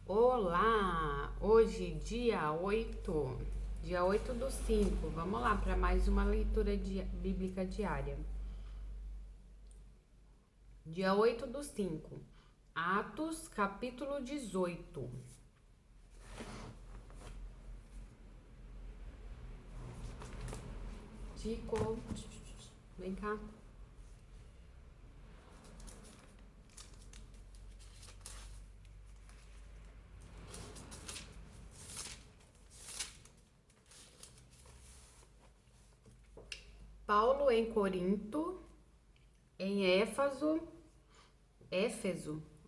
Olá! Hoje, dia 8 do 5. Vamos lá para mais uma leitura bíblica diária. Dia 8 do 5. Atos, capítulo 18. Chico, vem cá. Paulo em Corinto, em Éfeso,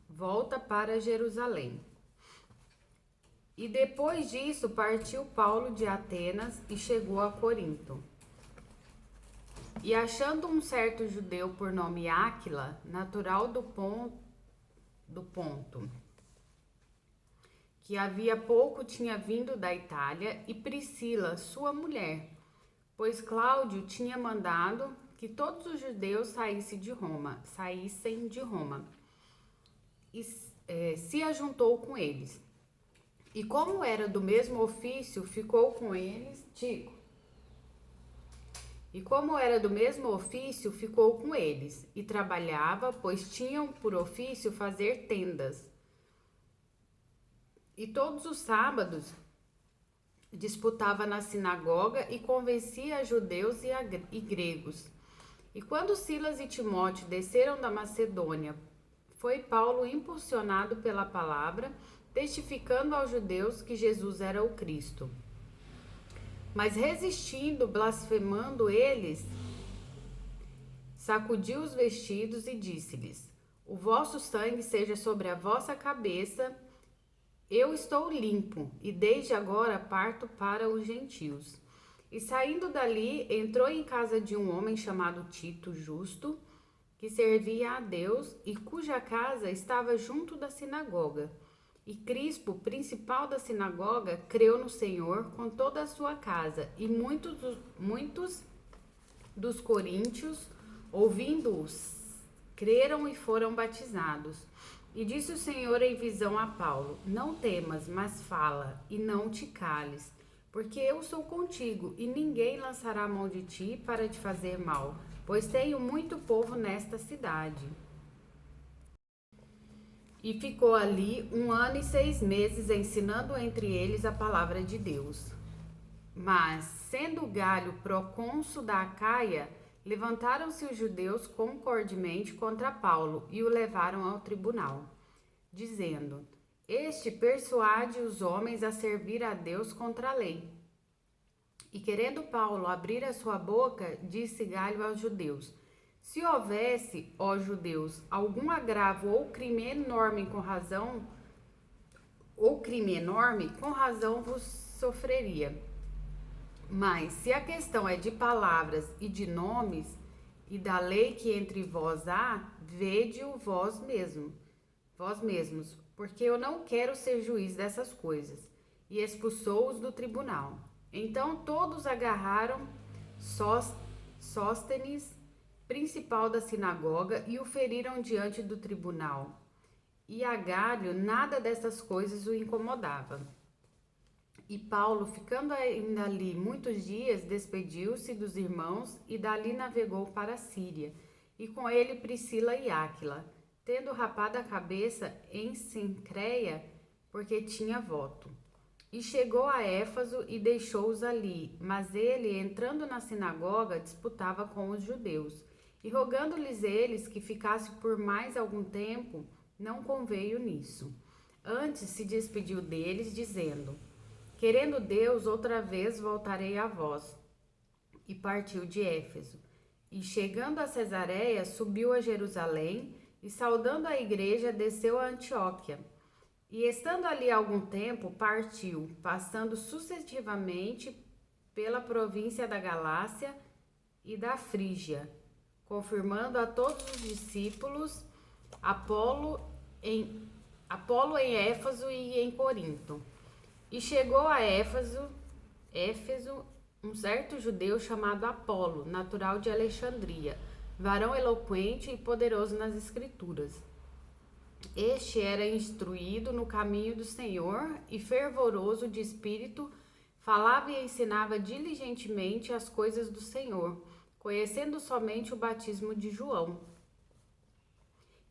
volta para Jerusalém. E depois disso partiu Paulo de Atenas e chegou a Corinto. E achando um certo judeu por nome Áquila, natural do Ponto, que havia pouco tinha vindo da Itália, e Priscila, sua mulher, pois Cláudio tinha mandado que todos os judeus saíssem de Roma, e se ajuntou com eles. E como era do mesmo ofício, ficou com eles, e trabalhava, pois tinham por ofício fazer tendas. E todos os sábados disputava na sinagoga e convencia a judeus e gregos. E quando Silas e Timóteo desceram da Macedônia, foi Paulo impulsionado pela palavra, testificando aos judeus que Jesus era o Cristo. Mas resistindo, blasfemando eles, sacudiu os vestidos e disse-lhes: O vosso sangue seja sobre a vossa cabeça. Eu estou limpo, e desde agora parto para os gentios. E saindo dali, entrou em casa de um homem chamado Tito Justo, que servia a Deus e cuja casa estava junto da sinagoga. E Crispo, principal da sinagoga, creu no Senhor com toda a sua casa, e muitos dos coríntios, ouvindo-os, creram e foram batizados. E disse o Senhor em visão a Paulo: Não temas, mas fala, e não te cales, porque eu sou contigo, e ninguém lançará a mão de ti para te fazer mal, pois tenho muito povo nesta cidade. E ficou ali 1 ano e 6 meses, ensinando entre eles a palavra de Deus. Mas, sendo Galho procônsul da Acaia, levantaram-se os judeus concordemente contra Paulo e o levaram ao tribunal, dizendo: Este persuade os homens a servir a Deus contra a lei. E querendo Paulo abrir a sua boca, disse Galho aos judeus: Se houvesse, ó judeus, algum agravo ou crime enorme com razão vos sofreria. Mas se a questão é de palavras e de nomes e da lei que entre vós há, vede-o vós mesmos, porque eu não quero ser juiz dessas coisas. E expulsou-os do tribunal. Então todos agarraram Sóstenes, principal da sinagoga, e o feriram diante do tribunal. E a Galho nada dessas coisas o incomodava. E Paulo, ficando ainda ali muitos dias, despediu-se dos irmãos e dali navegou para a Síria, e com ele Priscila e Áquila, tendo rapado a cabeça em Cencreia, porque tinha voto. E chegou a Éfaso e deixou-os ali, mas ele, entrando na sinagoga, disputava com os judeus. E rogando-lhes eles que ficasse por mais algum tempo, não conveio nisso. Antes se despediu deles, dizendo: Querendo Deus, outra vez voltarei a vós. E partiu de Éfeso. E chegando a Cesareia, subiu a Jerusalém, e saudando a igreja, desceu a Antioquia. E estando ali algum tempo, partiu, passando sucessivamente pela província da Galácia e da Frígia, confirmando a todos os discípulos, Apolo em Éfeso e em Corinto. E chegou a Éfeso um certo judeu chamado Apolo, natural de Alexandria, varão eloquente e poderoso nas escrituras. Este era instruído no caminho do Senhor e fervoroso de espírito, falava e ensinava diligentemente as coisas do Senhor, conhecendo somente o batismo de João.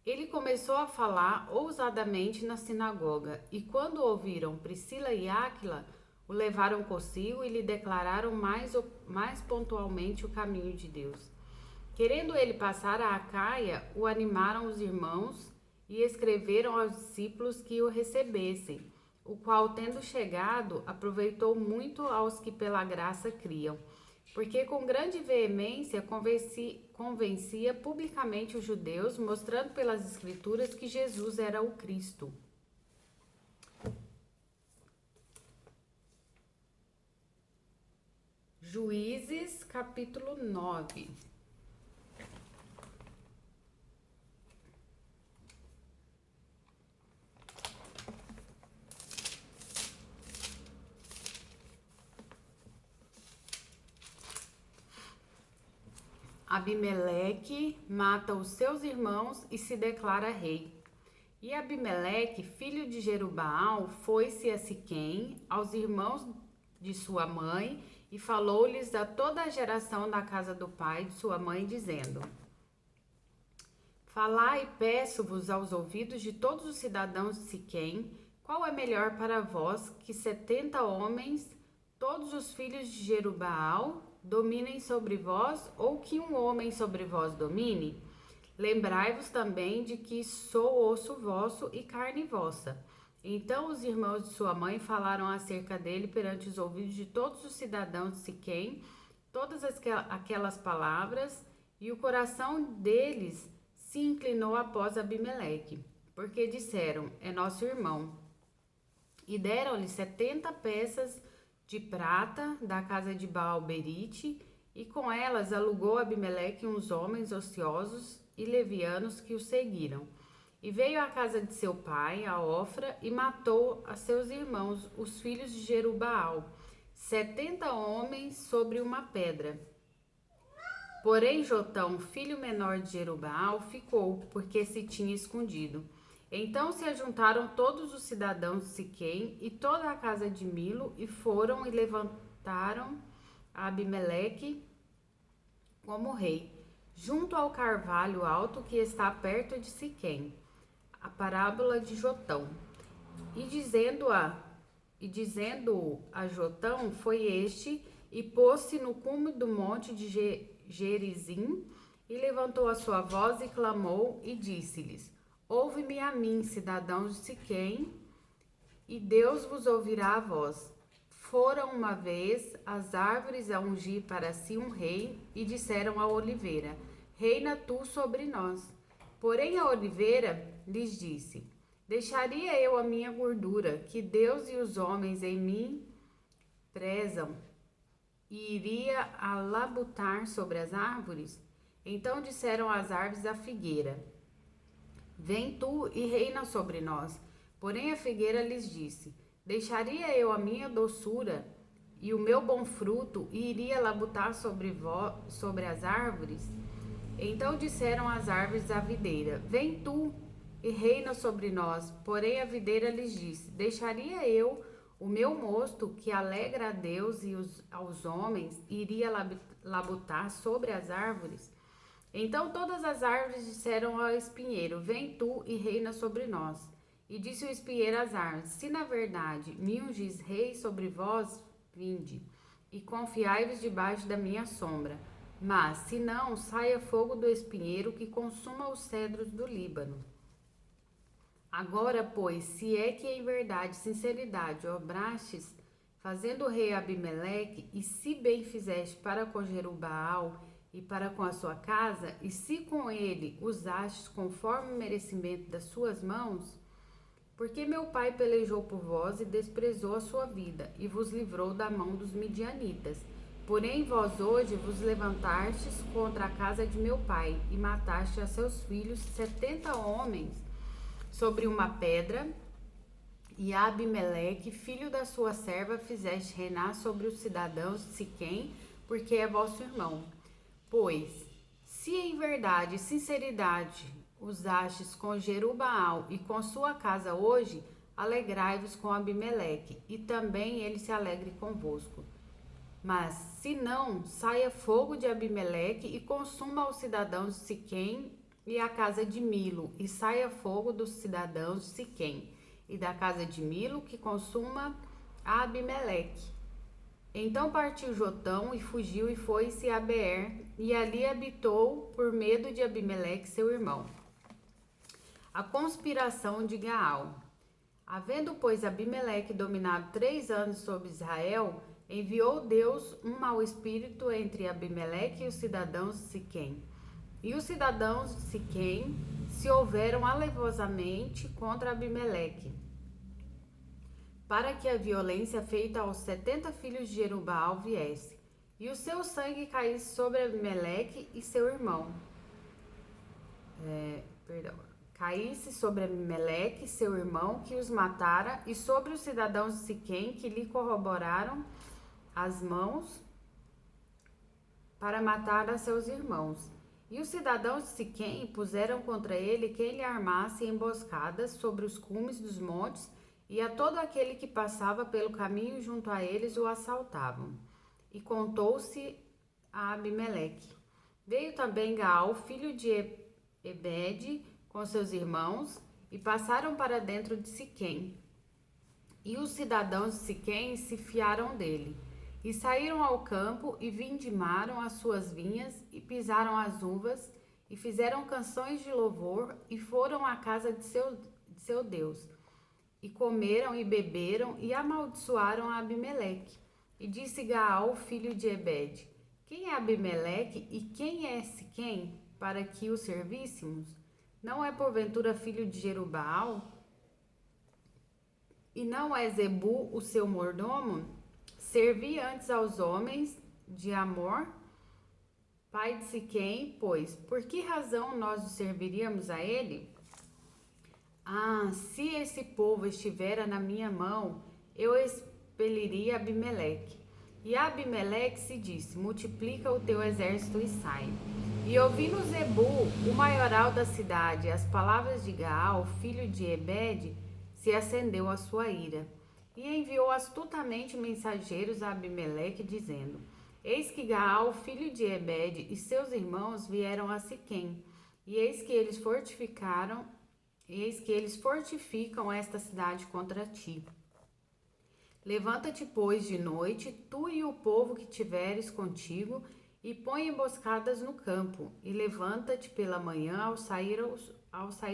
Ele começou a falar ousadamente na sinagoga, e quando ouviram Priscila e Áquila, o levaram consigo e lhe declararam mais pontualmente o caminho de Deus. Querendo ele passar a Acaia, o animaram os irmãos e escreveram aos discípulos que o recebessem, o qual, tendo chegado, aproveitou muito aos que pela graça criam, porque com grande veemência convencia publicamente os judeus, mostrando pelas Escrituras que Jesus era o Cristo. Juízes, capítulo 9. Abimeleque mata os seus irmãos e se declara rei. E Abimeleque, filho de Jerubaal, foi-se a Siquém, aos irmãos de sua mãe, e falou-lhes a toda a geração da casa do pai de sua mãe, dizendo: Falai, peço-vos aos ouvidos de todos os cidadãos de Siquém, qual é melhor para vós que 70 homens, todos os filhos de Jerubaal, dominem sobre vós, ou que um homem sobre vós domine? Lembrai-vos também de que sou osso vosso e carne vossa. Então os irmãos de sua mãe falaram acerca dele perante os ouvidos de todos os cidadãos de Siquém, todas aquelas palavras, e o coração deles se inclinou após Abimeleque, porque disseram: é nosso irmão. E deram-lhe 70 peças de prata da casa de Baal-Berite, e com elas alugou Abimeleque uns homens ociosos e levianos que o seguiram. E veio à casa de seu pai, a Ofra, e matou a seus irmãos, os filhos de Jerubaal, 70 homens sobre uma pedra. Porém Jotão, filho menor de Jerubaal, ficou, porque se tinha escondido. Então se ajuntaram todos os cidadãos de Siquém e toda a casa de Milo, e foram e levantaram a Abimeleque como rei, junto ao carvalho alto que está perto de Siquém. A parábola de Jotão. E dizendo a Jotão foi este, e pôs-se no cume do monte de Gerizim, e levantou a sua voz e clamou, e disse-lhes: Ouve-me a mim, cidadãos de Siquém, e Deus vos ouvirá a vós. Foram uma vez as árvores a ungir para si um rei, e disseram à oliveira: Reina tu sobre nós. Porém a oliveira lhes disse: Deixaria eu a minha gordura, que Deus e os homens em mim prezam, e iria a labutar sobre as árvores? Então disseram as árvores à figueira: Vem tu e reina sobre nós. Porém a figueira lhes disse: Deixaria eu a minha doçura e o meu bom fruto, e iria labutar sobre as árvores? Então disseram as árvores à videira: Vem tu e reina sobre nós. Porém a videira lhes disse: Deixaria eu o meu mosto, que alegra a Deus e aos homens, e iria labutar sobre as árvores? Então todas as árvores disseram ao espinheiro: Vem tu e reina sobre nós. E disse o espinheiro às árvores: Se na verdade me ungis rei sobre vós, vinde, e confiai-vos debaixo da minha sombra. Mas, se não, saia fogo do espinheiro que consuma os cedros do Líbano. Agora, pois, se é que em verdade e sinceridade obrastes, fazendo o rei Abimeleque, e se bem fizeste para com Jerubaal e para com a sua casa, e se com ele usastes conforme o merecimento das suas mãos, porque meu pai pelejou por vós e desprezou a sua vida, e vos livrou da mão dos midianitas. Porém vós hoje vos levantastes contra a casa de meu pai, e mataste a seus filhos 70 homens sobre uma pedra, e Abimeleque, filho da sua serva, fizeste reinar sobre os cidadãos de Siquém, porque é vosso irmão. Pois, se em verdade e sinceridade usastes com Jerubaal e com sua casa hoje, alegrai-vos com Abimeleque, e também ele se alegre convosco. Mas, se não, saia fogo de Abimeleque e consuma os cidadãos de Siquém e a casa de Milo, e saia fogo dos cidadãos de Siquém e da casa de Milo, que consuma a Abimeleque. Então partiu Jotão e fugiu e foi-se a Beer, e ali habitou por medo de Abimeleque, seu irmão. A conspiração de Gaal. Havendo, pois, Abimeleque dominado 3 anos sobre Israel, enviou Deus um mau espírito entre Abimeleque e os cidadãos de Siquém. E os cidadãos de Siquém se houveram alevosamente contra Abimeleque, para que a violência feita aos 70 filhos de Jerubaal viesse, e o seu sangue caísse sobre Abimeleque e seu irmão. Caísse sobre Abimeleque, seu irmão, que os matara, e sobre os cidadãos de Siquém, que lhe corroboraram as mãos para matar a seus irmãos. E os cidadãos de Siquém puseram contra ele quem lhe armasse emboscadas sobre os cumes dos montes, e a todo aquele que passava pelo caminho junto a eles o assaltavam. E contou-se a Abimeleque. Veio também Gaal, filho de Ebede, com seus irmãos, e passaram para dentro de Siquém. E os cidadãos de Siquém se fiaram dele, e saíram ao campo, e vindimaram as suas vinhas, e pisaram as uvas, e fizeram canções de louvor, e foram à casa de seu Deus. E comeram e beberam, e amaldiçoaram a Abimeleque. E disse Gaal, filho de Ebede: Quem é Abimeleque e quem é Siquém, para que o servíssemos? Não é porventura filho de Jerubaal? E não é Zebu o seu mordomo? Servi antes aos homens de Amor, pai de Siquém, pois, por que razão nós o serviríamos a ele? Ah, se esse povo estivera na minha mão, eu expeliria Abimeleque. E Abimeleque se disse: multiplica o teu exército e sai. E ouvindo Zebu, o maioral da cidade, as palavras de Gaal, filho de Ebede, se acendeu a sua ira. E enviou astutamente mensageiros a Abimeleque, dizendo: Eis que Gaal, filho de Ebede, e seus irmãos vieram a Siquém, e eis que eles fortificam esta cidade contra ti. Levanta-te, pois, de noite, tu e o povo que tiveres contigo, e põe emboscadas no campo, e levanta-te pela manhã ao sair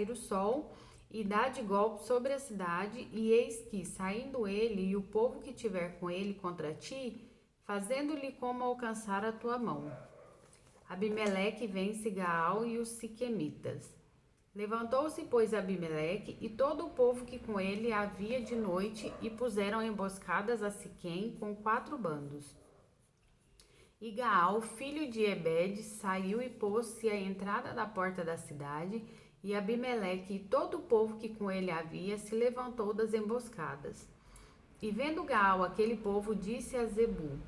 o sol, e dá de golpe sobre a cidade, e eis que, saindo ele e o povo que tiver com ele contra ti, fazendo-lhe como alcançar a tua mão. Abimeleque vence Gaal e os siquemitas. Levantou-se, pois, Abimeleque e todo o povo que com ele havia de noite, e puseram emboscadas a Siquém com 4 bandos. E Gaal, filho de Ebede, saiu e pôs-se à entrada da porta da cidade, e Abimeleque e todo o povo que com ele havia se levantou das emboscadas. E vendo Gaal aquele povo, disse a Zebu: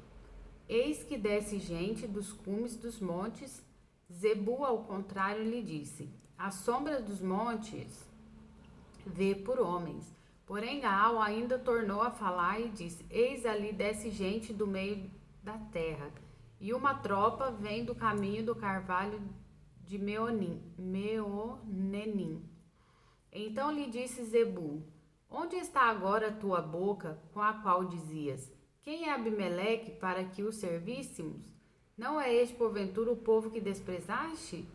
Eis que desce gente dos cumes dos montes. Zebu, ao contrário, lhe disse: A sombra dos montes vê por homens. Porém Gaal ainda tornou a falar e disse: Eis ali desce gente do meio da terra, e uma tropa vem do caminho do carvalho de Meonenim. Então lhe disse Zebu: Onde está agora a tua boca, com a qual dizias: Quem é Abimeleque para que o servíssemos? Não é este porventura o povo que desprezaste?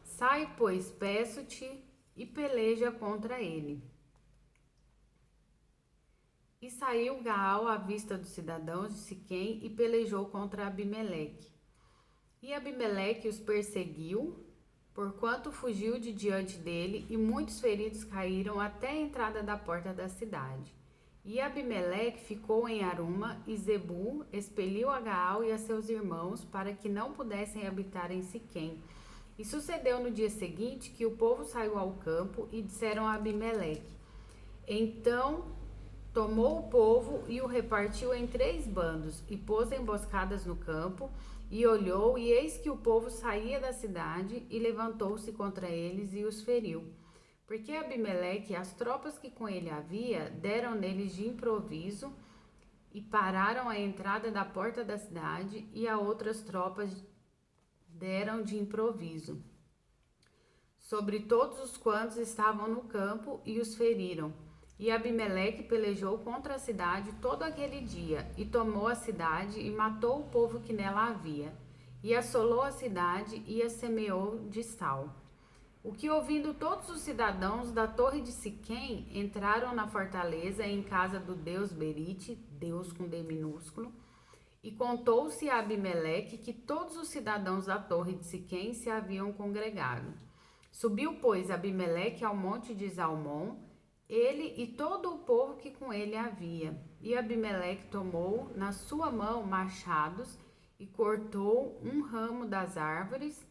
Sai, pois, peço-te, e peleja contra ele. E saiu Gaal à vista dos cidadãos de Siquém e pelejou contra Abimeleque. E Abimeleque os perseguiu, porquanto fugiu de diante dele, e muitos feridos caíram até a entrada da porta da cidade. E Abimeleque ficou em Aruma, e Zebu expeliu a Gaal e a seus irmãos, para que não pudessem habitar em Siquém. E sucedeu no dia seguinte que o povo saiu ao campo, e disseram a Abimeleque: Então Tomou o povo e o repartiu em 3 bandos, e pôs emboscadas no campo, e olhou, e eis que o povo saía da cidade, e levantou-se contra eles e os feriu. Porque Abimeleque e as tropas que com ele havia deram neles de improviso, e pararam a entrada da porta da cidade, e a outras tropas deram de improviso sobre todos os quantos estavam no campo, e os feriram. E Abimeleque pelejou contra a cidade todo aquele dia, e tomou a cidade, e matou o povo que nela havia, e assolou a cidade, e a semeou de sal. O que, ouvindo todos os cidadãos da torre de Siquém, entraram na fortaleza em casa do deus Berite, Deus com D minúsculo, e contou-se a Abimeleque que todos os cidadãos da torre de Siquém se haviam congregado. Subiu, pois, Abimeleque ao monte de Zalmon, ele e todo o povo que com ele havia. E Abimeleque tomou na sua mão machados e cortou um ramo das árvores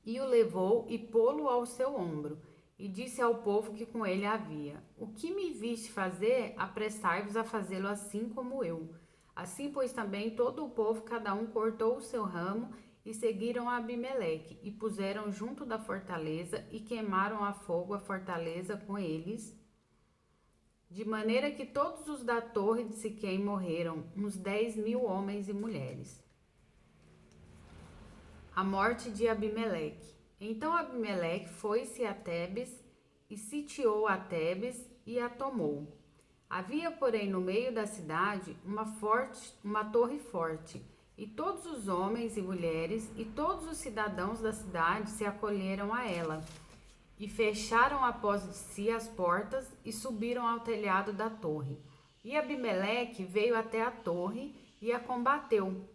e o levou e pô-lo ao seu ombro. E disse ao povo que com ele havia: O que me viste fazer, apressai-vos a fazê-lo assim como eu. Assim, pois, também todo o povo, cada um cortou o seu ramo, e seguiram a Abimeleque, e puseram junto da fortaleza, e queimaram a fogo a fortaleza com eles, de maneira que todos os da torre de Siquém morreram, uns 10.000 homens e mulheres. A morte de Abimeleque. Então Abimeleque foi-se a Tebes, e sitiou a Tebes, e a tomou. Havia, porém, no meio da cidade uma torre forte, e todos os homens e mulheres e todos os cidadãos da cidade se acolheram a ela, e fecharam após de si as portas, e subiram ao telhado da torre. E Abimeleque veio até a torre, e a combateu,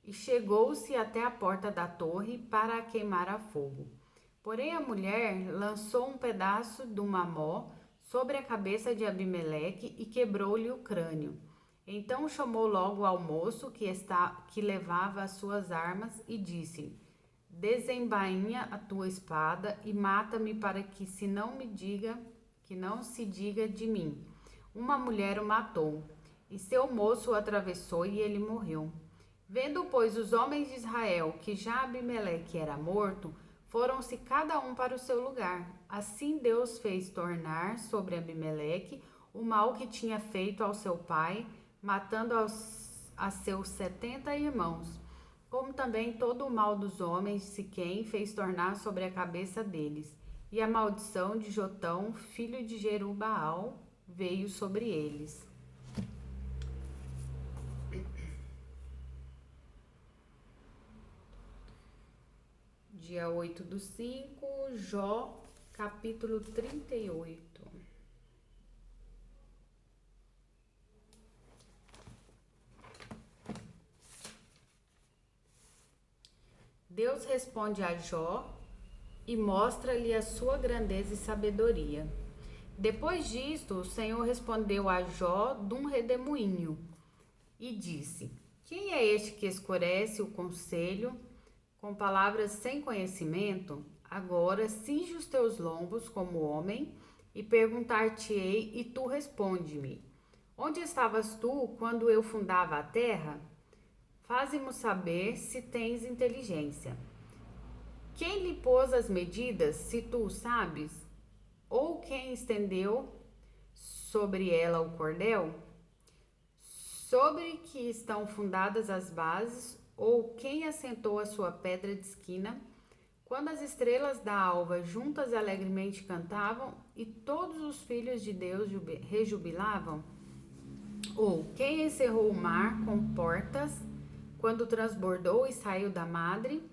e chegou-se até a porta da torre para a queimar a fogo. Porém a mulher lançou um pedaço do mamó sobre a cabeça de Abimeleque e quebrou-lhe o crânio. Então chamou logo ao moço que levava as suas armas e disse: Desembainha a tua espada e mata-me, para que não se diga de mim: uma mulher o matou. E seu moço o atravessou, e ele morreu. Vendo, pois, os homens de Israel que já Abimeleque era morto, foram-se cada um para o seu lugar. Assim Deus fez tornar sobre Abimeleque o mal que tinha feito ao seu pai, matando a seus 70 irmãos, como também todo o mal dos homens de Siquém fez tornar sobre a cabeça deles. E a maldição de Jotão, filho de Jerubaal, veio sobre eles. Dia 8/5, Jó, capítulo 38. Deus responde a Jó e mostra-lhe a sua grandeza e sabedoria. Depois disto, o Senhor respondeu a Jó de um redemoinho e disse: Quem é este que escurece o conselho com palavras sem conhecimento? Agora cinge os teus lombos como homem, e perguntar-te-ei, e tu responde-me: Onde estavas tu quando eu fundava a terra? Faze-mo saber se tens inteligência. Quem lhe pôs as medidas, se tu o sabes? Ou quem estendeu sobre ela o cordel? Sobre que estão fundadas as bases, ou quem assentou a sua pedra de esquina? Quando as estrelas da alva juntas alegremente cantavam, e todos os filhos de Deus rejubilavam? Ou quem encerrou o mar com portas, quando transbordou e saiu da madre?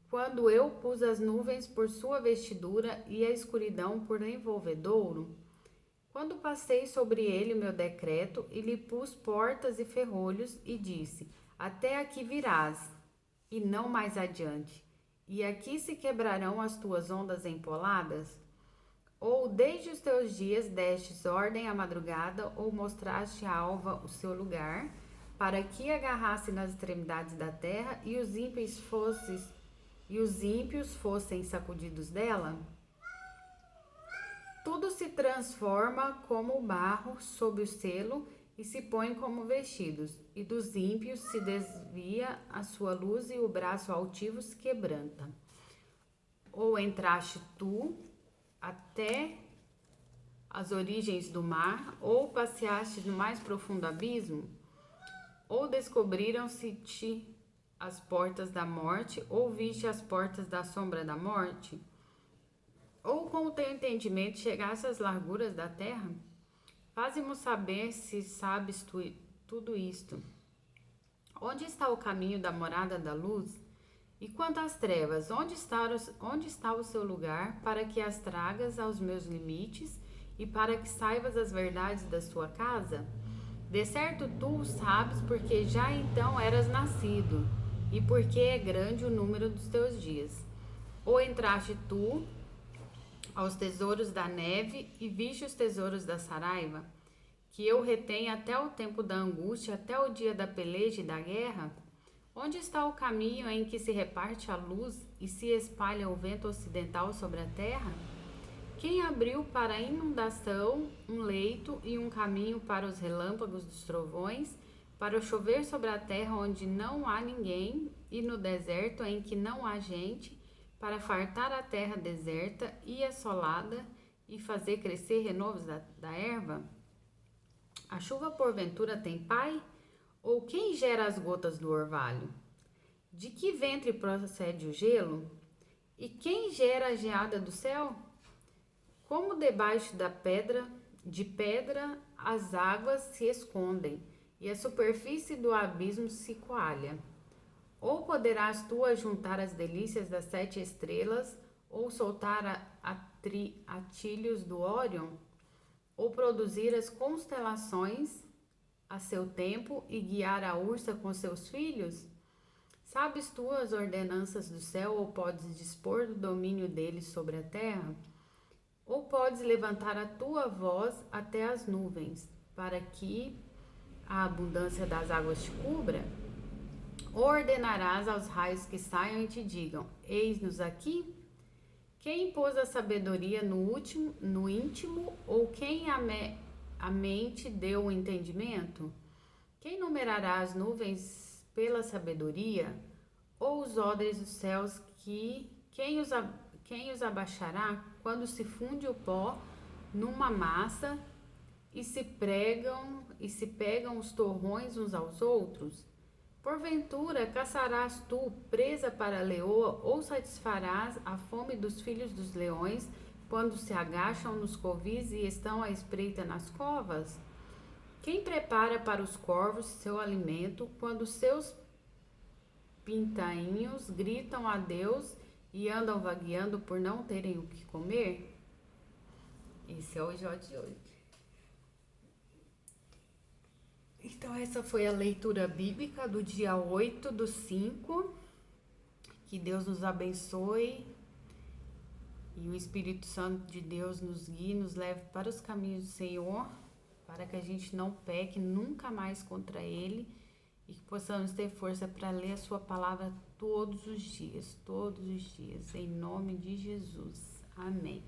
Quando eu pus as nuvens por sua vestidura e a escuridão por envolvedouro? Quando passei sobre ele o meu decreto e lhe pus portas e ferrolhos e disse: Até aqui virás, e não mais adiante, e aqui se quebrarão as tuas ondas empoladas? Ou desde os teus dias destes ordem à madrugada, ou mostraste à alva o seu lugar, para que agarrasse nas extremidades da terra, e os ímpios fossem sacudidos dela? Tudo se transforma como barro sob o selo e se põe como vestidos, e dos ímpios se desvia a sua luz e o braço altivo se quebranta. Ou entraste tu até as origens do mar, ou passeaste no mais profundo abismo, ou descobriram-se-te as portas da morte, ou viste as portas da sombra da morte? Ou com o teu entendimento chegaste às larguras da terra? Faze-mo saber se sabes tu tudo isto. Onde está o caminho da morada da luz? E quanto às trevas, onde está o seu lugar, para que as tragas aos meus limites e para que saibas as verdades da sua casa? De certo tu o sabes, porque já então eras nascido, e porque é grande o número dos teus dias. Ou entraste tu aos tesouros da neve e viste os tesouros da saraiva, que eu retenho até o tempo da angústia, até o dia da peleja e da guerra? Onde está o caminho em que se reparte a luz e se espalha o vento ocidental sobre a terra? Quem abriu para a inundação um leito e um caminho para os relâmpagos dos trovões, para o chover sobre a terra onde não há ninguém e no deserto em que não há gente, para fartar a terra deserta e assolada e fazer crescer renovos da erva? A chuva porventura tem pai? Ou quem gera as gotas do orvalho? De que ventre procede o gelo? E quem gera a geada do céu? Como debaixo de pedra, as águas se escondem, e a superfície do abismo se coalha. Ou poderás tu ajuntar as delícias das 7 estrelas, ou soltar atilhos do Órion, ou produzir as constelações a seu tempo e guiar a ursa com seus filhos? Sabes tu as ordenanças do céu, ou podes dispor do domínio deles sobre a terra? Ou podes levantar a tua voz até as nuvens, para que a abundância das águas te cubra? Ou ordenarás aos raios que saiam e te digam: eis-nos aqui? Quem pôs a sabedoria no íntimo, ou quem a mente deu o entendimento? Quem numerará as nuvens pela sabedoria, ou os odres dos céus, quem os abaixará quando se funde o pó numa massa e se pegam os torrões uns aos outros? Porventura caçarás tu presa para a leoa, ou satisfarás a fome dos filhos dos leões quando se agacham nos covis e estão à espreita nas covas? Quem prepara para os corvos seu alimento quando seus pintainhos gritam a Deus e andam vagueando por não terem o que comer? Esse é o Jó de hoje. Então essa foi a leitura bíblica do dia 8/5. Que Deus nos abençoe e o Espírito Santo de Deus nos guie, nos leve para os caminhos do Senhor, para que a gente não peque nunca mais contra Ele e que possamos ter força para ler a sua palavra todos os dias, em nome de Jesus. Amém.